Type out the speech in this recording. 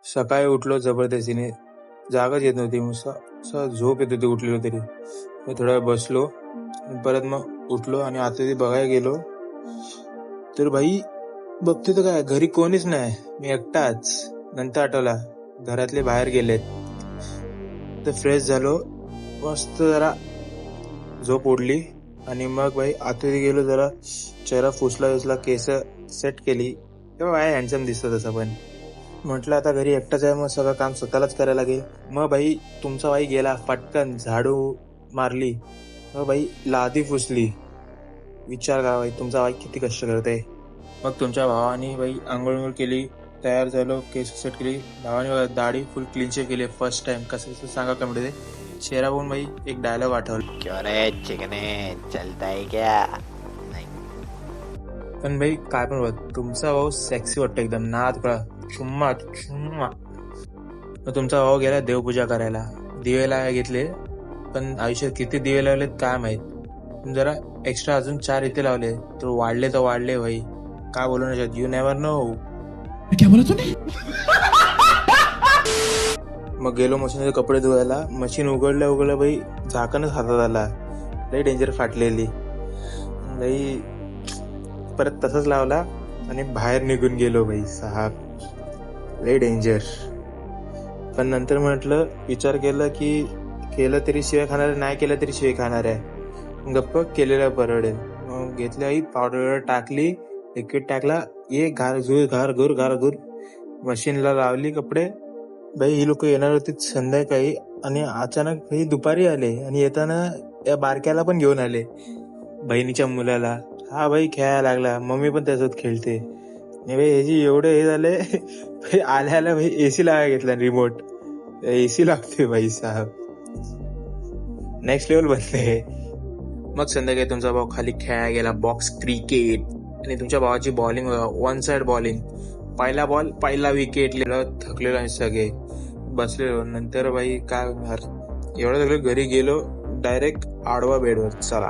सकाळी उठलो जबरदस्तीने, जागच येत नव्हती. असं झोप येत होती उठलेलो तरी. मग थोडा वेळ बसलो आणि परत मग उठलो आणि आता ते बघायला गेलो तर भाई बघतो तर काय घरी कोणीच नाही, मी एकटाच. नंतर आठवला घरातले बाहेर गेलेत. तर फ्रेश झालो, मस्त जरा झोप उडली आणि मग भाई आतमध्ये गेलो, जरा चेहरा फुसला केस सेट केली. तेव्हा काय हँडसम दिसतो तसं. पण म्हटलं आता घरी एकटाच आहे, मग सगळं काम स्वतःलाच करायला लागेल. मग भाई तुमचा भाई गेला, पटकन झाडू मारली, मग भाई लादी पुसली. विचार करा भाई तुमचा भाई किती कष्ट करते. मग तुमच्या भावाने भाई आंघोळ केली, तयार झालो, केस सेट केली. भावाने दाढी फुल क्लीन शेव केली फर्स्ट टाइम. कसं सांगा कमेंट मध्ये. चेहरा बघून भाई एक डायलॉग आठवला, क्यों रे चिकने चलता है क्या? पण भाई काय पण बघ, तुमचा भाऊ सेक्सी वाटतो एकदम, नाद कळा चुम्मा चुम्मा. मग तुमचा भाऊ गेला देवपूजा करायला, दिवे लावायला घेतले. पण आयुष्यात किती दिवे लावलेत काय माहित. पण जरा एक्स्ट्रा अजून 4 इथे लावले तर वाढले भाई. काय बोलू नाही शकत, यू नेव्हर नो. क्या बोला तूने? मग गेलो मशीनमध्ये कपडे धुवायला. मशीन उघडलं भाई झाकणच हातात आला. लई डेंजर फाटलेली. लई परत तसंच लावला आणि बाहेर निघून गेलो भाई. साहेब लई डेंजर. पण नंतर म्हटलं, विचार केला की केलं तरी शिवाय खाणार आहे, नाही केलं तरी शिवाय खाणार आहे, गप्प केलेलं परवडेल. मग घेतली आई, पावडर टाकली, लिक्विड टाकला, ये घार मशीनला लावली कपडे. भाई ही लोक येणार होती संध्याकाळी आणि अचानक भाई दुपारी आले आणि येताना या बारक्याला पण घेऊन आले, बहिणीच्या मुलाला. हा भाई खेळायला लागला, मम्मी पण त्याच्यात खेळते. भाई ह्याची एवढे हे झाले भाई. आल्याला भाई एसी लावायला घेतला, रिमोट एसी लागते भाई साहेब. नेक्स्ट लेवल बनते. मग संध्याकाळी तुमचा भाऊ खाली खेळायला गेला बॉक्स क्रिकेट. आणि तुमच्या भावाची बॉलिंग 1 साइड बॉलिंग, पहिला बॉल पहिला विकेट. थकलेलो आणि सगळे बसलेलो. नंतर भाई काय होणार, एवढं सगळं घरी गेलो, डायरेक्ट आडवा बेडवर. चला